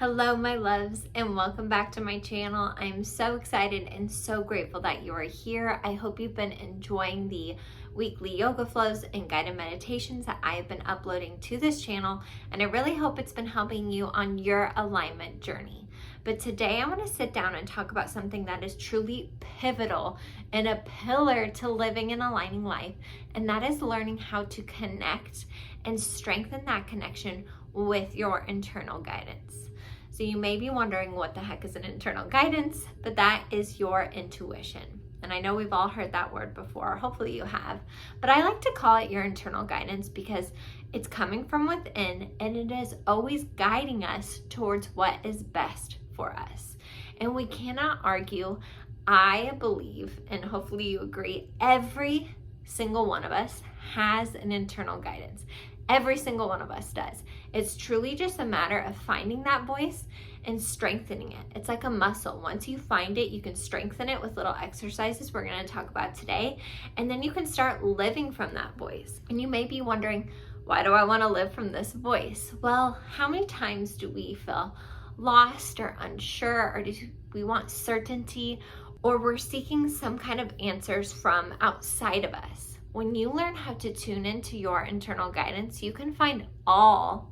Hello, my loves, and welcome back to my channel. I'm so excited and so grateful that you are here. I hope you've been enjoying the weekly yoga flows and guided meditations that I have been uploading to this channel, and I really hope it's been helping you on your alignment journey. But today I want to sit down and talk about something that is truly pivotal and a pillar to living an aligning life, and that is learning how to connect and strengthen that connection with your internal guidance. So you may be wondering what the heck is an internal guidance, but that is your intuition. And I know we've all heard that word before, hopefully you have, but I like to call it your internal guidance because it's coming from within and it is always guiding us towards what is best for us. And we cannot argue. I believe, and hopefully you agree, every single one of us has an internal guidance. Every single one of us does. It's truly just a matter of finding that voice and strengthening it. It's like a muscle. Once you find it, you can strengthen it with little exercises we're going to talk about today. And then you can start living from that voice. And you may be wondering, why do I want to live from this voice? Well, how many times do we feel lost or unsure, or do we want certainty, or we're seeking some kind of answers from outside of us? When you learn how to tune into your internal guidance, you can find all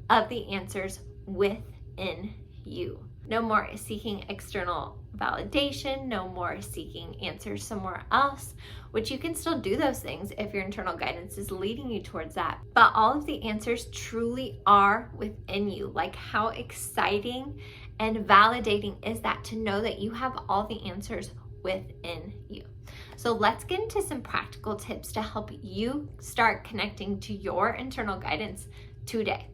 of the answers within you. No more seeking external validation, no more seeking answers somewhere else, which you can still do those things if your internal guidance is leading you towards that. But all of the answers truly are within you. Like, how exciting and validating is that to know that you have all the answers within you? So let's get into some practical tips to help you start connecting to your internal guidance today.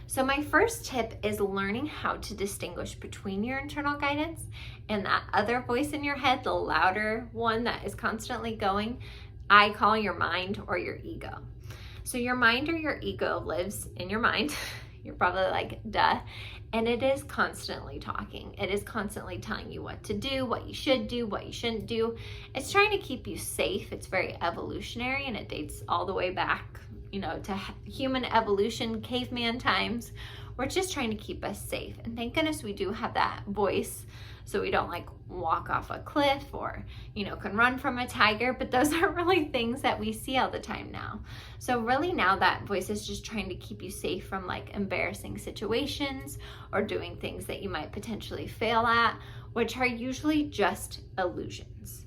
So my first tip is learning how to distinguish between your internal guidance and that other voice in your head, the louder one that is constantly going. I call your mind or your ego. So your mind or your ego lives in your mind. You're probably like, duh. And it is constantly talking. It is constantly telling you what to do, what you should do, what you shouldn't do. It's trying to keep you safe. It's very evolutionary, and it dates all the way back, to human evolution, caveman times. We're just trying to keep us safe. And thank goodness we do have that voice, so we don't walk off a cliff or, can run from a tiger, but those aren't really things that we see all the time now. So really now that voice is just trying to keep you safe from embarrassing situations or doing things that you might potentially fail at, which are usually just illusions.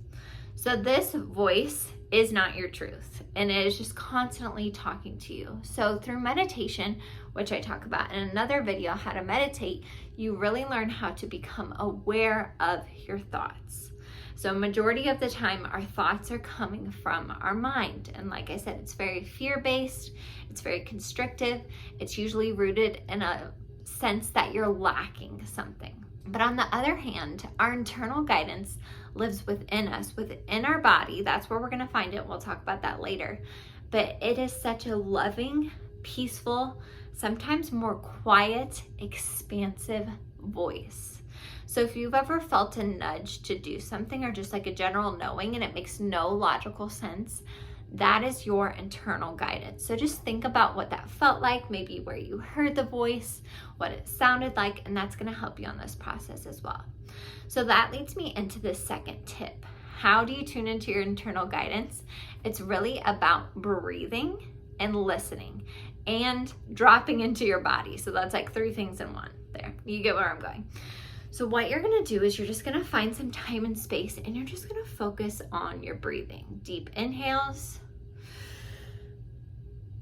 So this voice is not your truth, and it is just constantly talking to you. So through meditation, which I talk about in another video, how to meditate, you really learn how to become aware of your thoughts. So majority of the time, our thoughts are coming from our mind. And like I said, it's very fear-based, it's very constrictive, it's usually rooted in a sense that you're lacking something. But on the other hand, our internal guidance lives within us, within our body. That's where we're going to find it. We'll talk about that later. But it is such a loving, peaceful, sometimes more quiet, expansive voice. So if you've ever felt a nudge to do something, or just a general knowing and it makes no logical sense, that is your internal guidance. So just think about what that felt like, maybe where you heard the voice, what it sounded like, and that's going to help you on this process as well. So that leads me into the second tip. How do you tune into your internal guidance? It's really about breathing and listening and dropping into your body. So that's 3 things in one there. You get where I'm going. So what you're going to do is you're just going to find some time and space, and you're just going to focus on your breathing. Deep inhales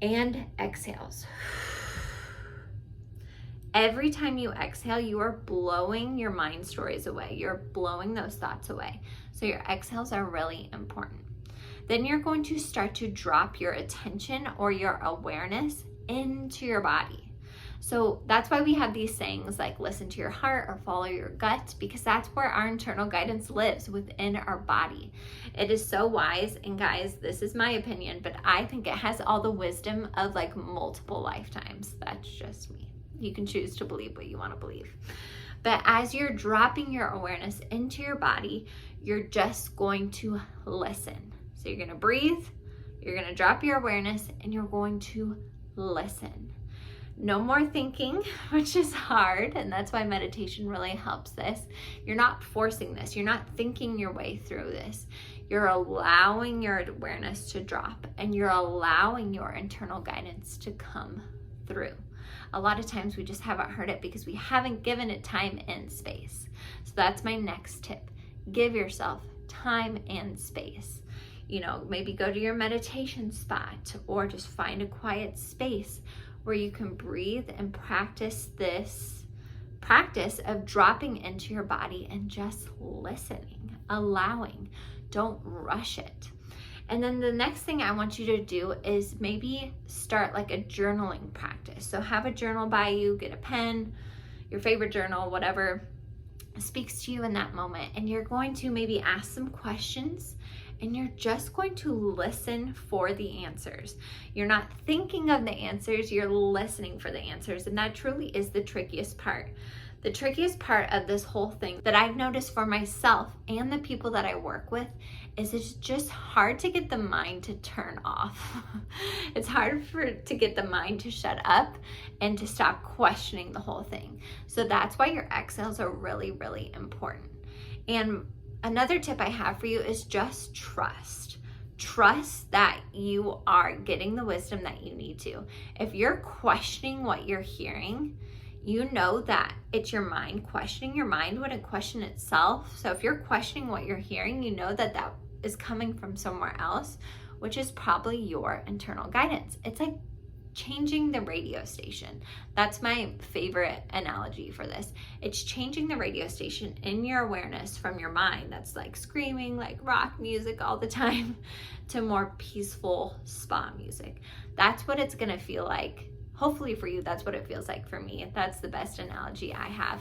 and exhales. Every time you exhale, you are blowing your mind stories away. You're blowing those thoughts away. So your exhales are really important. Then you're going to start to drop your attention or your awareness into your body. So that's why we have these sayings like listen to your heart or follow your gut, because that's where our internal guidance lives, within our body. It is so wise, and guys, this is my opinion, but I think it has all the wisdom of multiple lifetimes. That's just me. You can choose to believe what you want to believe. But as you're dropping your awareness into your body, you're just going to listen. So you're going to breathe, you're going to drop your awareness, and you're going to listen. No more thinking, which is hard, and that's why meditation really helps this. You're not forcing this. You're not thinking your way through this. You're allowing your awareness to drop, and you're allowing your internal guidance to come through. A lot of times we just haven't heard it because we haven't given it time and space. So that's my next tip. Give yourself time and space. You know, maybe go to your meditation spot or just find a quiet space where you can breathe and practice this practice of dropping into your body and just listening, allowing. Don't rush it. And then the next thing I want you to do is maybe start like a journaling practice. So have a journal by you, get a pen, your favorite journal, whatever speaks to you in that moment. And you're going to maybe ask some questions, and you're just going to listen for the answers. You're not thinking of the answers, you're listening for the answers. And that truly is the trickiest part. The trickiest part of this whole thing that I've noticed for myself and the people that I work with is it's just hard to get the mind to turn off. It's hard to get the mind to shut up and to stop questioning the whole thing. So that's why your exhales are really, really important. And another tip I have for you is just trust. Trust that you are getting the wisdom that you need to. If you're questioning what you're hearing, you know that it's your mind questioning. Your mind wouldn't question itself. So if you're questioning what you're hearing, you know that that is coming from somewhere else, which is probably your internal guidance. It's like changing the radio station. That's my favorite analogy for this. It's changing the radio station in your awareness from your mind that's like screaming like rock music all the time to more peaceful spa music. That's what it's gonna feel like. Hopefully for you, that's what it feels like for me. That's the best analogy I have.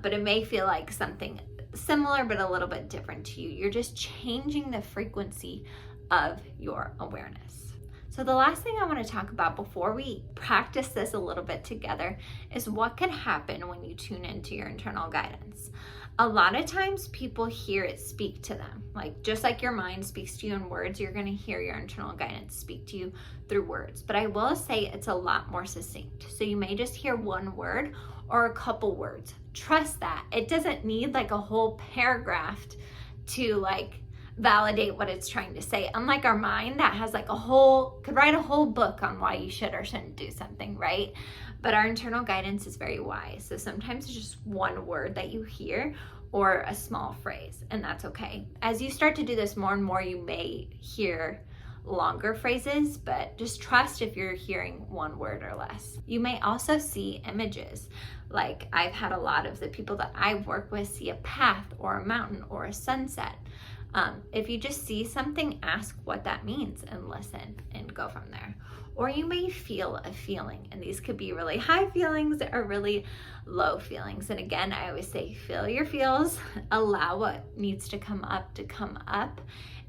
But it may feel like something similar, but a little bit different to you. You're just changing the frequency of your awareness. So the last thing I want to talk about before we practice this a little bit together is what can happen when you tune into your internal guidance. A lot of times people hear it speak to them. Like just like your mind speaks to you in words, you're going to hear your internal guidance speak to you through words. But I will say it's a lot more succinct. So you may just hear one word or a couple words. Trust that. It doesn't need like a whole paragraph to like validate what it's trying to say. Unlike our mind that has like could write a whole book on why you should or shouldn't do something, right? But our internal guidance is very wise. So sometimes it's just one word that you hear or a small phrase, and that's okay. As you start to do this more and more, you may hear longer phrases, but just trust if you're hearing one word or less. You may also see images. Like I've had a lot of the people that I work with see a path or a mountain or a sunset. If you just see something, ask what that means and listen and go from there. Or you may feel a feeling, and these could be really high feelings or really low feelings. And again, I always say, feel your feels, allow what needs to come up.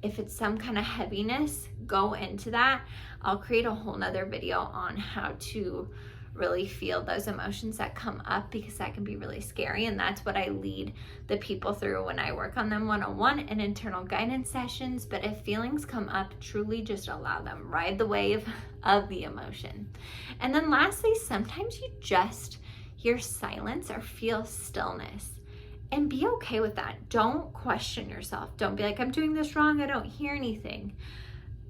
If it's some kind of heaviness, go into that. I'll create a whole nother video on how to really feel those emotions that come up, because that can be really scary. And that's what I lead the people through when I work on them one-on-one and internal guidance sessions. But if feelings come up, truly just allow them, ride the wave of the emotion. And then lastly, sometimes you just hear silence or feel stillness, and be okay with that. Don't question yourself. Don't be like, I'm doing this wrong, I don't hear anything.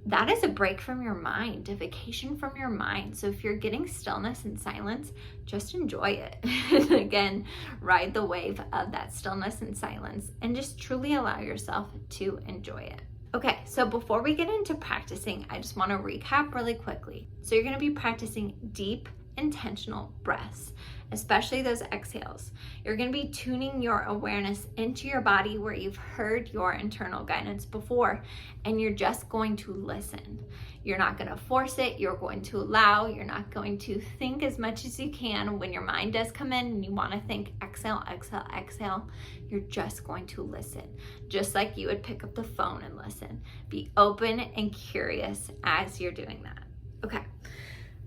That is a break from your mind, a vacation from your mind. So if you're getting stillness and silence, just enjoy it. And again, ride the wave of that stillness and silence and just truly allow yourself to enjoy it. Okay, so before we get into practicing, I just want to recap really quickly. So you're going to be practicing deep, intentional breaths, especially those exhales. You're going to be tuning your awareness into your body where you've heard your internal guidance before, and you're just going to listen. You're not going to force it. You're going to allow. You're not going to think as much as you can. When your mind does come in and you want to think, exhale, exhale, exhale, you're just going to listen, just like you would pick up the phone and listen. Be open and curious as you're doing that. Okay.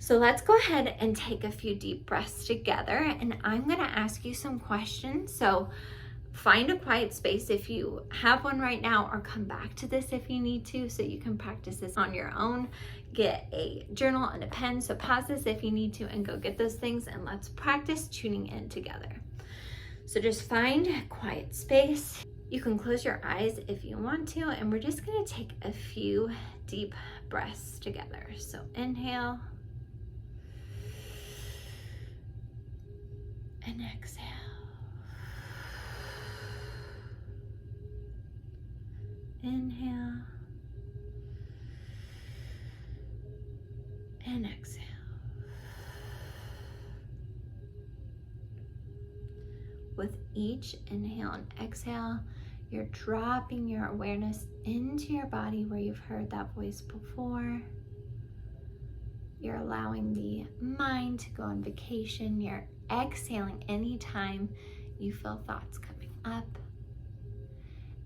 So let's go ahead and take a few deep breaths together, and I'm going to ask you some questions. So find a quiet space if you have one right now, or come back to this if you need to, so you can practice this on your own. get a journal and a pen. So pause this if you need to and go get those things, and let's practice tuning in together. So just find a quiet space. You can close your eyes if you want to, and we're just gonna take a few deep breaths together. So inhale and exhale. Inhale and exhale. With each inhale and exhale, you're dropping your awareness into your body where you've heard that voice before. You're allowing the mind to go on vacation. You're exhaling anytime you feel thoughts coming up.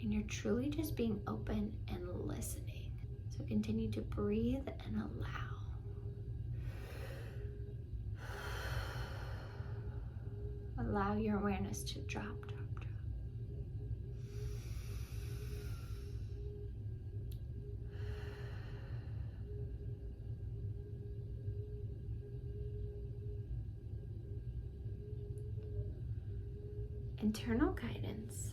And you're truly just being open and listening. So continue to breathe and allow. Allow your awareness to drop, drop, drop. Internal guidance.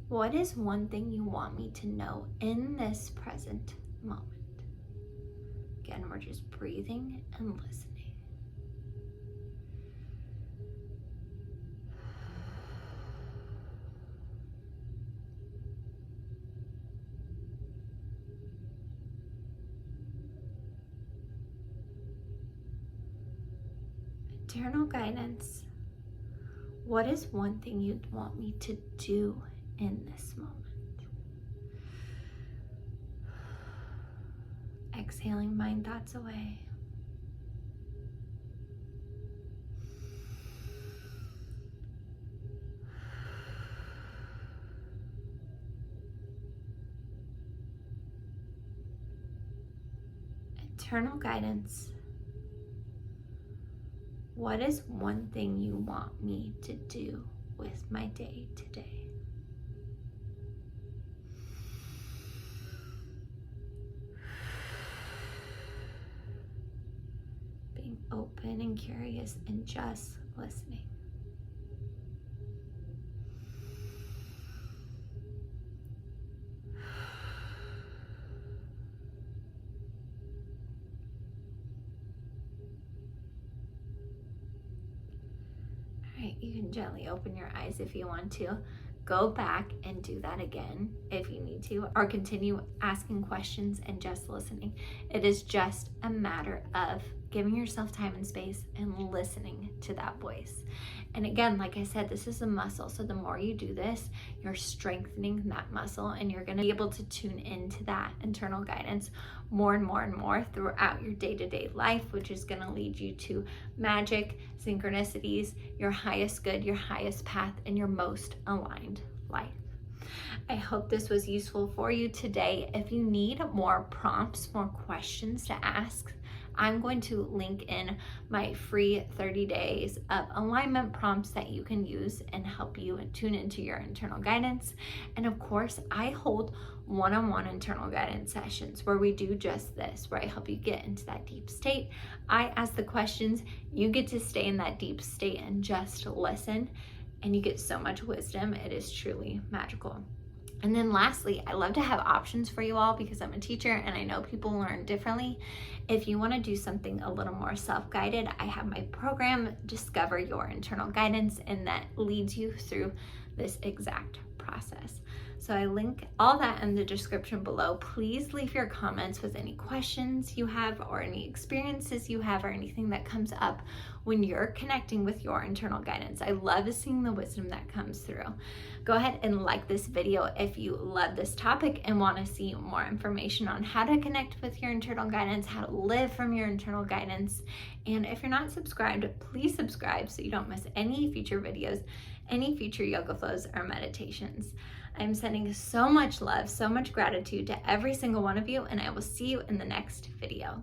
What is one thing you want me to know in this present moment? Again, we're just breathing and listening. Internal guidance. What is one thing you'd want me to do in this moment? Exhaling mind thoughts away. Internal guidance. What is one thing you want me to do with my day today? Being open and curious and just listening. You can gently open your eyes if you want to. Go back and do that again if you need to, or continue asking questions and just listening. It is just a matter of giving yourself time and space and listening to that voice. And again, like I said, this is a muscle. So the more you do this, you're strengthening that muscle, and you're gonna be able to tune into that internal guidance more and more and more throughout your day-to-day life, which is gonna lead you to magic, synchronicities, your highest good, your highest path, and your most aligned life. I hope this was useful for you today. If you need more prompts, more questions to ask, I'm going to link in my free 30 days of alignment prompts that you can use and help you tune into your internal guidance. And of course, I hold one-on-one internal guidance sessions where we do just this, where I help you get into that deep state. I ask the questions, you get to stay in that deep state and just listen, and you get so much wisdom. It is truly magical. And then lastly, I love to have options for you all because I'm a teacher and I know people learn differently. If you want to do something a little more self-guided, I have my program, Discover Your Internal Guidance, and that leads you through this exact process. So I link all that in the description below. Please leave your comments with any questions you have or any experiences you have or anything that comes up when you're connecting with your internal guidance. I love seeing the wisdom that comes through. Go ahead and like this video if you love this topic and want to see more information on how to connect with your internal guidance, how to live from your internal guidance. And if you're not subscribed, please subscribe so you don't miss any future videos, any future yoga flows or meditations. I'm sending so much love, so much gratitude to every single one of you, and I will see you in the next video.